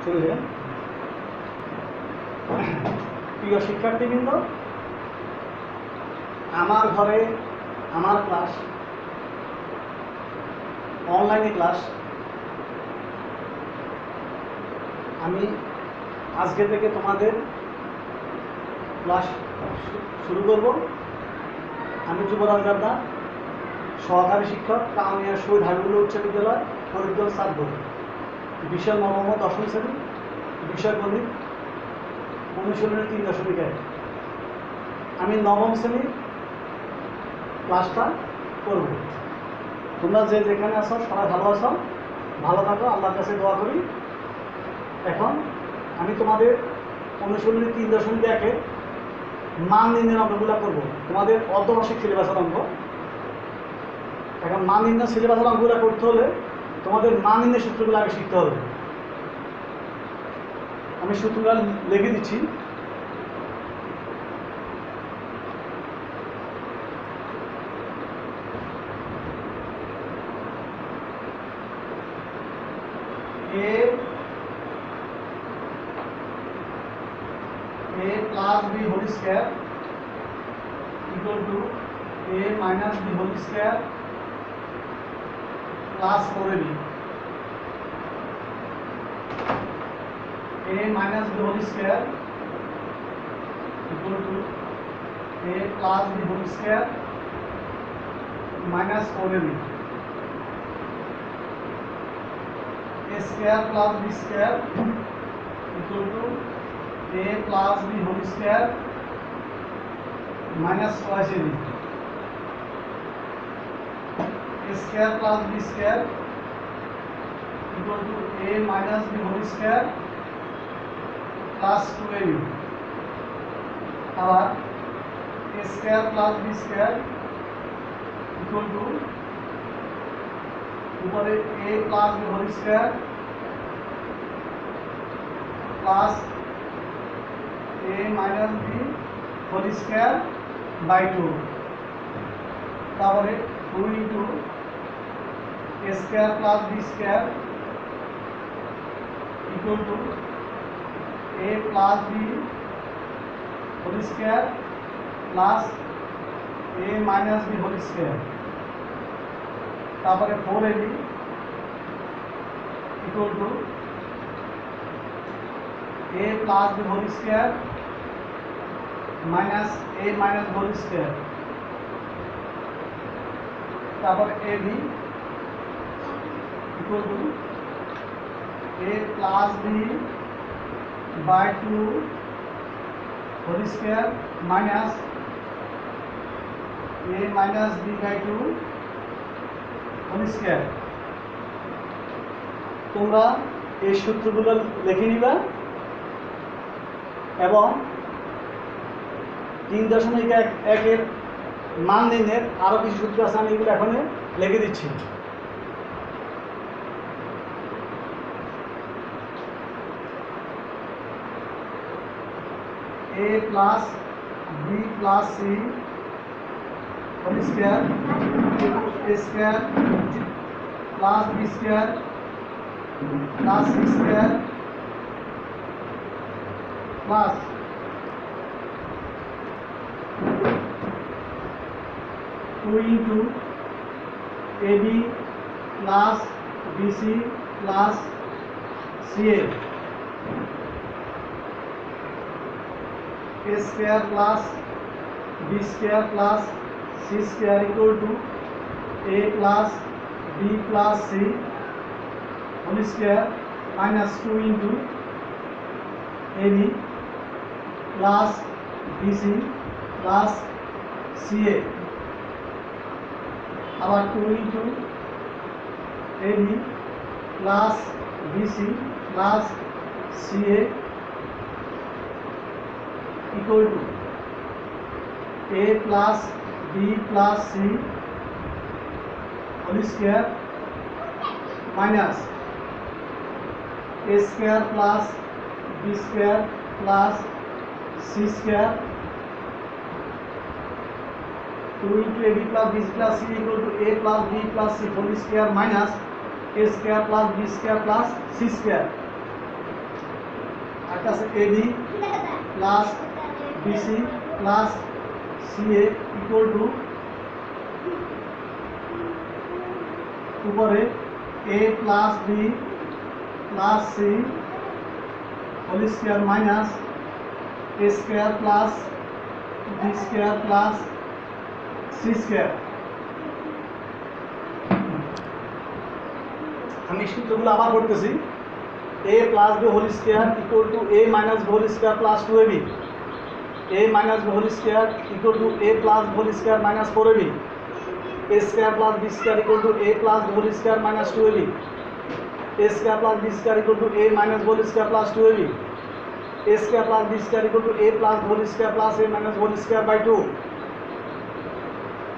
শুরু করেন। প্রিয় শিক্ষার্থীবৃন্দ, আমার ঘরে আমার ক্লাস, অনলাইনে ক্লাস আমি আজকে থেকে তোমাদের ক্লাস শুরু করব। আমি যুবরাজ গাদ্দা, সহকারী শিক্ষক, কাউনিয়া শহীদ হাবিবুল্লাহ উচ্চ বিদ্যালয়, ফরিদগঞ্জ 7 বিষয় নবম ও দশম শ্রেণী, বিষয় গণিত, অনুশীলনী 3.1। আমি নবম শ্রেণীর ক্লাসটা করব। তোমরা যে যেখানে আছো সবাই ভালো আছো, ভালো থাকো, আল্লাহর কাছে দোয়া করি। এখন আমি তোমাদের অনুশীলনী 3.1 মান নির্ণয়ের অঙ্কগুলো করবো। তোমাদের অর্ধবার্ষিক সিলেবাসের অঙ্ক। এখন মান নির্ণয় সিলেবাসের অঙ্কগুলো করতে হলে তোমাদের মান নির্ণয় সূত্রগুলো আগে শিখতে হবে। আমি সূত্রগুলো লিখে দিচ্ছি। a plus b whole square equal to a minus b whole square plus 4ab. a minus b whole square equal to a plus b whole square minus 4ab. a square plus b square equal to a plus b whole square minus twice ab. a square plus b square equal to a minus b whole square plus 2ab. আবার a square plus b square equal to উপরে a plus b whole square plus a minus b whole square by 2, তারপরে 2 into a square plus b square equal to a plus b whole square plus a minus b whole square, তারপরে 4ab equal to a plus b whole square minus a minus whole square, তারপর ab equal to a plus b by 2 whole square minus a minus b by 2 whole square. তোমরা এই সূত্রগুলো লিখে নিবা এবং 3.1 মান নির্ণয়ের আরো কিছু সূত্র আছে, আমি এগুলো এখন লিখে দিচ্ছি। a plus b plus c whole square a square plus b square plus c square plus 2 into ab plus bc plus ca, a square plus b square plus c square equal to a plus b plus c whole square minus 2 into ab plus bc plus ca, আবার 2 into ab plus bc plus ca equal to a plus b plus c whole square minus a square plus b square plus c square 2 into ab plus b plus c equal to a plus b plus c whole square minus a square plus b square plus c square একটা আছে AB plus BC plus CA equal to উপরে A plus B plus C whole square minus A square plus B square plus C square. আমি সূত্রগুলো আবার পড়তেছি। a plus B whole square equal to a minus B whole square plus 2ab, a minus B whole square equal to a plus B whole square minus 4ab, a square plus b square equal to a plus B whole square minus 2ab, a square plus b square equal to a minus B whole square plus 2ab, a square plus b square equal to a plus B whole square plus a minus B whole square by 2,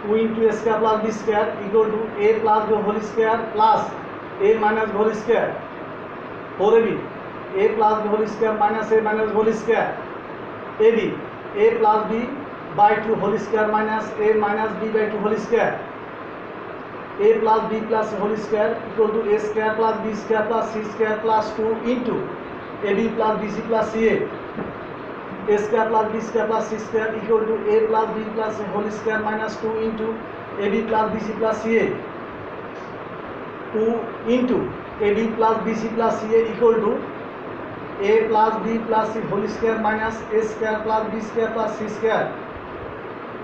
2 into a square plus b square equal to a plus B whole square plus a minus whole square 4ab, a plus b whole square minus a minus whole square ab, a plus b by 2 whole square minus a minus b by 2 whole square, a plus b plus whole square equal to a square plus b square plus c square plus 2 into ab plus bc plus ca, a square plus b square plus c square equal to a plus b plus whole square minus 2 into ab plus bc plus ca, 2 into AB plus BC plus CA equal to A plus B plus C whole square minus A square plus B square plus C square,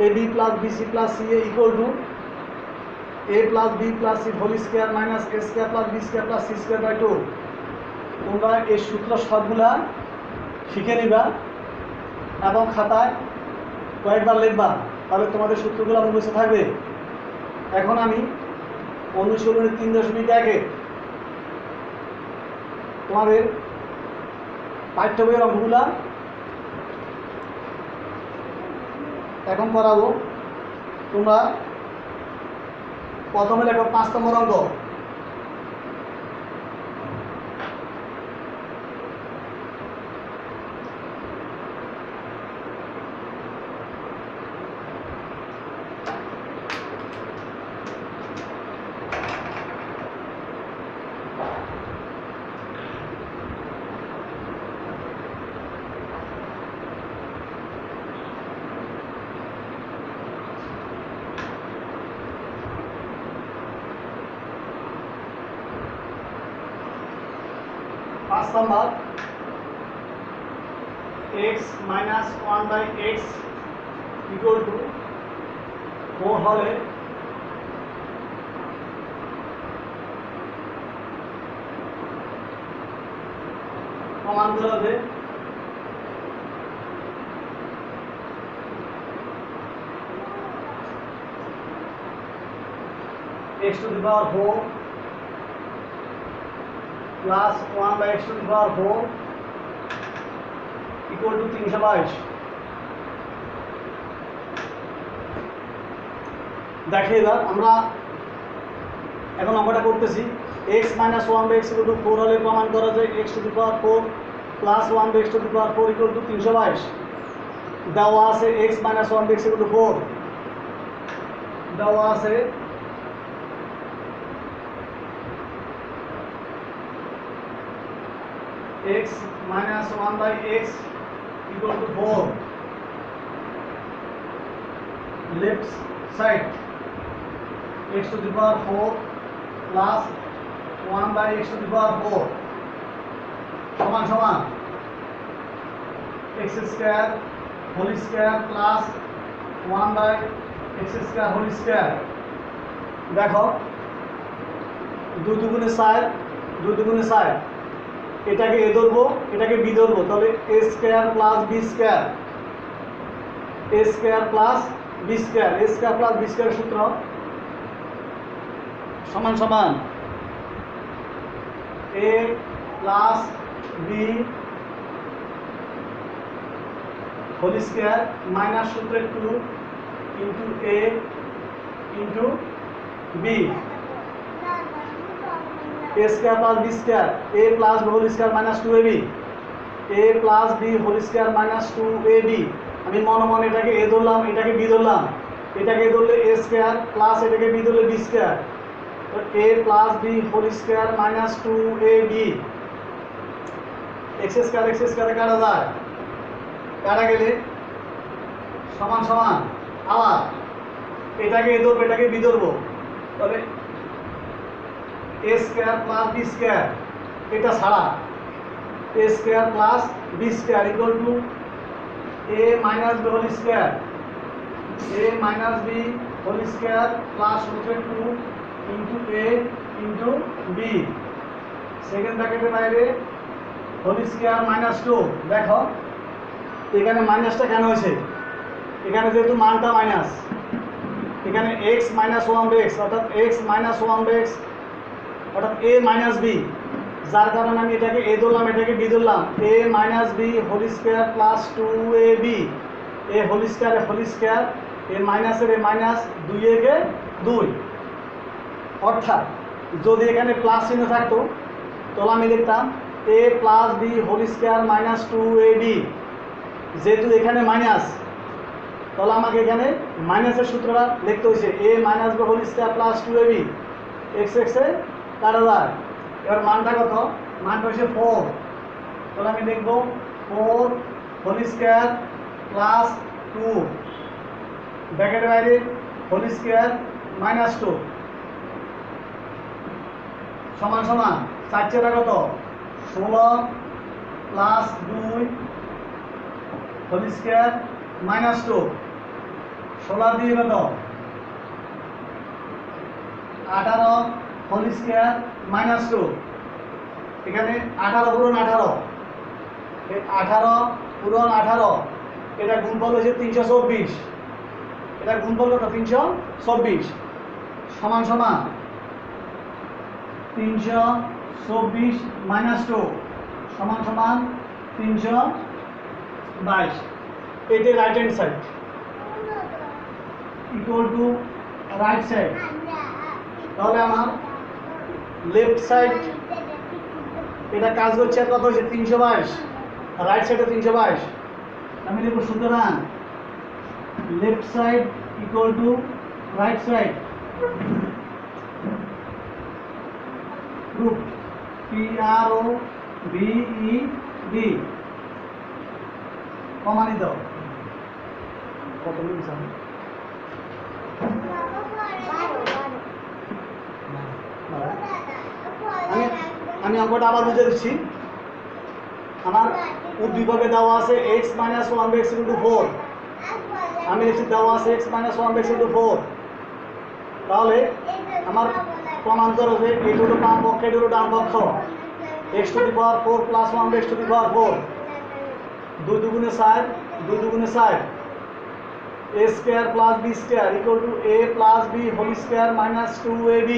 AB plus BC plus CA equal to A plus B plus C whole square minus A square plus B square plus C square by 2। তোমরা এই সূত্র সবগুলা শিখে নিবা এবং খাতায় কয়েকবার লিখবা, তাহলে তোমাদের সূত্রগুলো মুখস্থ থাকবে। এখন আমি অনুশীলনী 3.1 তোমাদের পাঠ্য বইয়ের অঙ্কগুলা এখন করাবো। তোমরা প্রথমে লেখো 5 নম্বর অঙ্ক। number x minus 1 by x equal to 4 হলে প্রমাণ করা হবে x to the power 4 plus 1 by x to the power 4 equal to 322। দেখো এবার আমরা এখন অঙ্কটা করতেছি। x minus 1 by x equal to 4 হলে প্রমাণ করা যায় x to the power 4 plus 1 by x to the power 4 equal to 322। দেওয়া আছে x minus 1 by x equal to 4, দেওয়া আছে x minus 1 by x equal to 4, left side x to the power 4 plus 1 by x to the power 4 সমান সমান x square whole square plus 1 by x square whole square। দেখো 2 দুগুণে 4, 2 দুগুণে 4, এটাকে এ ধরবো এটাকে বি ধরবো, তাহলে a square plus B square, a square plus B square, a square plus B square সূত্র সমান সমান a plus B whole square minus সূত্রে 2 into a into B, a square plus b square, a plus b whole square minus 2ab, a plus b whole square minus 2ab। আমি মনে মনে এটাকে a ধরলাম এটাকে b ধরলাম, এটাকে ধরলে a square প্লাস এটাকে b ধরলে b square, তো a plus b whole square minus 2ab। X স্কয়ারে কাটা যায়, কাটা গেলে সমান সমান আবার এটাকে এ ধরবো এটাকে বি ধরবো, তাহলে A square plus B square এটা ছাড়া A square plus B square equal to A minus B whole square, A minus B whole square plus হচ্ছে 2 into A into B, second ব্র্যাকেটের বাইরে হোল স্কয়ার মাইনাস 2। দেখো এখানে মাইনাসটা কেন হয়েছে, এখানে যেহেতু মানটা মাইনাস, এখানে X minus one by X অর্থাৎ X minus one by X অর্থাৎ এ মাইনাস বি, যার কারণে আমি এটাকে এ ধরলাম এটাকে বি ধরলাম, A minus B whole square plus 2ab, A whole square A মাইনাসের এ মাইনাস 2 একে 2, অর্থাৎ যদি এখানে প্লাস চিহ্ন থাকতো তাহলে আমি লিখতাম A plus B whole square minus 2ab, যেহেতু এখানে মাইনাস তাহলে আমাকে এখানে মাইনাসের সূত্রটা লিখতে হয়েছে A minus B whole square plus 2ab, X এক্সে কাটা যায়। এবার মানটা কত, মানটা হচ্ছে 4, তাহলে আমি লিখব 4 হোল স্কয়ার প্লাস 2 ব্র্যাকেটের বাইরে হোল স্কয়ার মাইনাস 2 সমান সমান 4 চেটা কত 16 প্লাস 2 হোল স্কয়ার মাইনাস 2, 16 দিয়ে কত 18 হোল স্কয়ার মাইনাস 2, এখানে 18 পূরণ 18, এই 18 পূরণ 18 এটা গুণফল হয়েছে 324, এটা গুণফল কত 324 সমান সমান 324 মাইনাস 2 সমান সমান 322, এটা right hand side equal to right side, তাহলে আমার লেফট সাইড এটা কাজ করছে কত হয়েছে 322, রাইট সাইডে 322, আমি লিখব সুতরাং left side equal to right side root PROVED প্রমাণিত। কত মিনিট আমি আমি অঙ্কটা আবার বুঝে দিচ্ছি। আমার উদ্দীপকে দেওয়া আছে x minus 1 by x into 4, আমি লিখছি দেওয়া আছে x minus 1 by x into 4, তাহলে আমার প্রমাণ করো যে এই দুটো বাম পক্ষ এই দুটো ডান পক্ষ, x to the power 4 plus 1 by x to the power 4, 2 দুগুণে 4 2 দুগুণে 4, a square plus b square equal to a plus b whole square minus 2ab,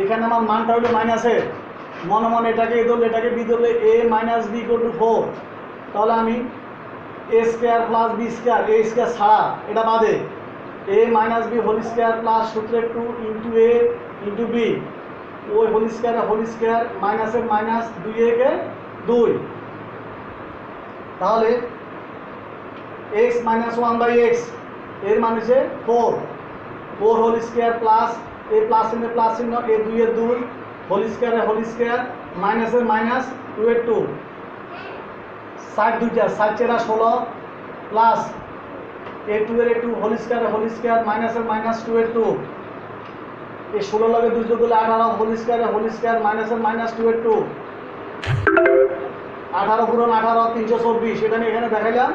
এখানে আমার মানটা হলো মাইনাসের, মনে মনে এটাকে এ ধরলে এটাকে বি ধরলে a minus b equal to 4, তাহলে আমি a square plus b square a square ছাড়া এটা বাদে a minus b whole square plus সূত্রে 2 ইন্টু a ইন্টু b, ওই হোল স্কয়ার মাইনাসের মাইনাস 2 কে 2, তাহলে x মাইনাস 1 বাই x এর মান হচ্ছে 4 whole square plus a plus চিহ্ন a 2 এর 2 হোল স্কয়ার মাইনাসের মাইনাস 2 এর 2, 60 দুইটা 60 চেরা 16 প্লাস a 2 এর 2 হোল স্কয়ার মাইনাসের মাইনাস 2 এর 2, এই 16 লগে 2 যোগ করলে 18 হোল স্কয়ার মাইনাসের মাইনাস 2 এর 2, 18 পূরণ 18 324, এটা আমি এখানে দেখাইলাম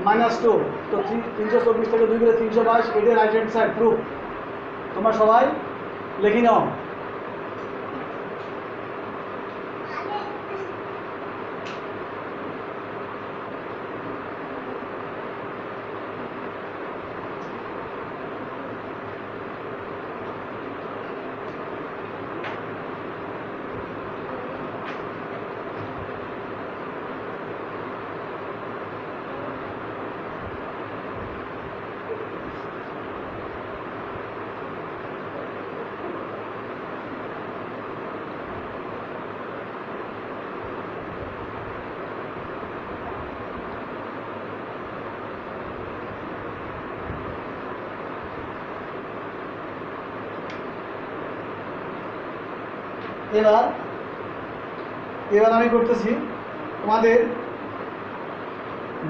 মাইনাস 2, তো 324 থেকে 2 গেলে 322, এটা রাইট হ্যান্ড সাইড প্রুফ। তোমরা সবাই লিখে নাও। এবার এবার আমি করতেছি তোমাদের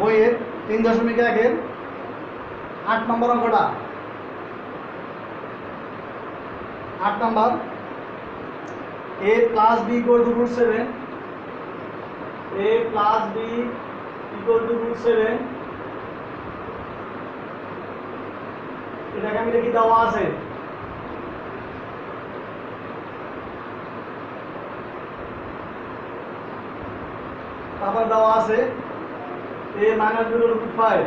বইয়ের 3.1-এর 8 নম্বর অঙ্কটা। 8 নম্বর, a plus b equal to root 7, a plus b equal to root 7, এটাকে আমি লিখি দেওয়া আছে। তারপর দেওয়া আছে a minus b equal to root 5,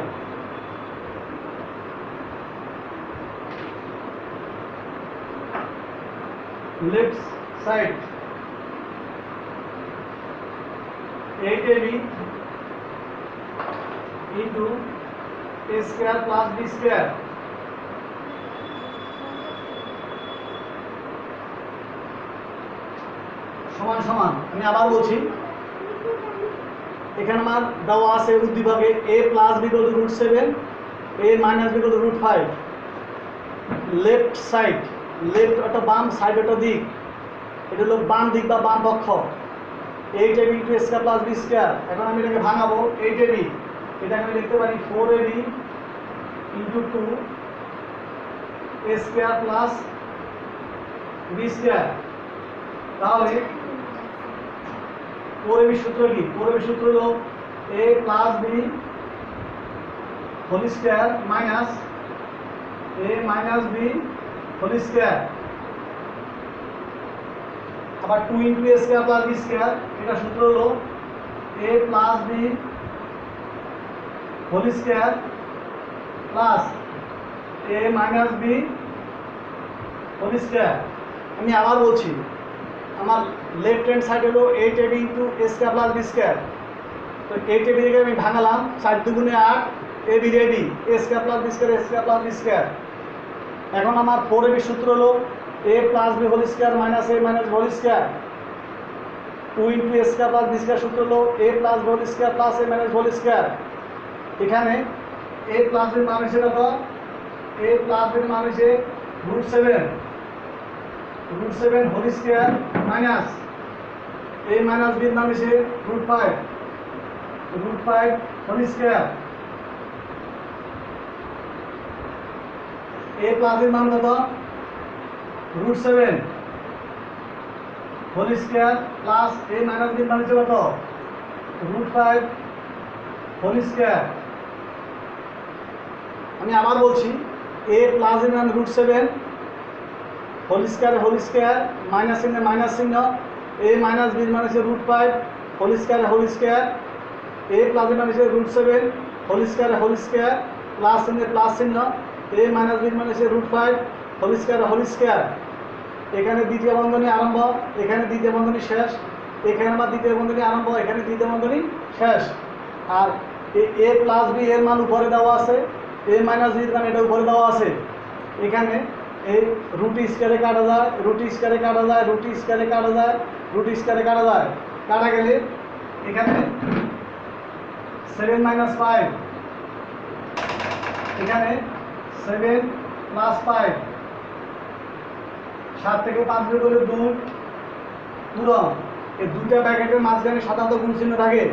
left side 8ab into a square plus b square সমান সমান। আমি আবার বলছি, এখানে আমার দেওয়া আছে উদ্দীপকে a plus b equal to root 7, a minus b equal to root 5, left side, left অর্থাৎ বাম, সাইড অর্থাৎ দিক, এটা হলো বাম দিক বা বাম পক্ষ। 8ab into a square plus b square, এখন আমি এটাকে ভাঙাবো। 8ab এটাকে আমি লিখতে পারি 4ab into 2 a square plus b square। তাহলে 4ab সূত্র কি? 4ab সূত্র হলো a plus b whole square minus a minus b whole square, আবার 2 into a square plus b square, এটা সূত্র হলো a plus b whole square plus a minus b whole square। আমি আবার বলছি, আমার লেফট হ্যান্ড সাইড হলো 8ab into a square plus b square, তো 8ab থেকে আমি ভাঙালাম, 4 দুগুণে 8, a b a b, a square plus b square, a square plus b square। এখন আমার 4ab সূত্র হলো a plus b whole square minus a minus b whole square, 2 into a square plus b square সূত্র হলো a plus b whole square plus a minus b whole square। এখানে a plus b মান হচ্ছে কত? a plus b মান হচ্ছে root 7, root 7 whole square minus a minus b মান হচ্ছে root 5, root 5 whole square। a plus b মান কত? root 7 whole square plus a minus b মান হচ্ছে কত? root 5 whole square। আমি আবার বলছি, a plus b মান root 7 whole square মাইনাস চিহ্ন মাইনাস চিহ্ন, a minus b মান হচ্ছে root 5 whole square, a plus b মান হচ্ছে root 7 whole square প্লাস চিহ্ন প্লাস চিহ্ন, a minus b মান হচ্ছে root 5 whole square। এখানে দ্বিতীয় বন্ধনী আরম্ভ, এখানে দ্বিতীয় বন্ধনী শেষ, এখানে আবার দ্বিতীয় বন্ধনী আরম্ভ, এখানে দ্বিতীয় বন্ধনী শেষ। আর a plus b এর মান উপরে দেওয়া আছে, a minus b এর মান এটা উপরে দেওয়া আছে। এখানে এই রুট স্কয়ারে কাটা যায়, রুট স্কয়ারে কাটা যায়, রুট স্কয়ারে কাটা যায়, রুট স্কয়ারে কাটা যায়, কাটা গেলে এখানে 7 minus 5, এখানে 7 plus 5, 7 থেকে 5 বিয়োগ করলে 2 পূরণ। এই দুইটা ব্র্যাকেটের মাঝখানে সাধারণত গুণ চিহ্ন থাকে।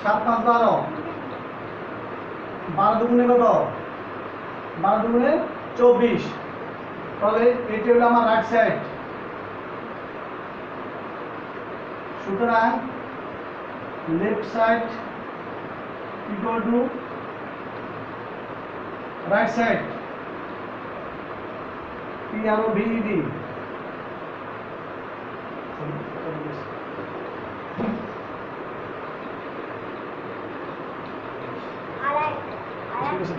7 5 12, 12 দুগুণে কত? 12 দুগুণে 24। তাহলে এটি হলো আমার রাইট সাইড। সুতরাং left side equal to right side, PROVED। ঠিক আছে।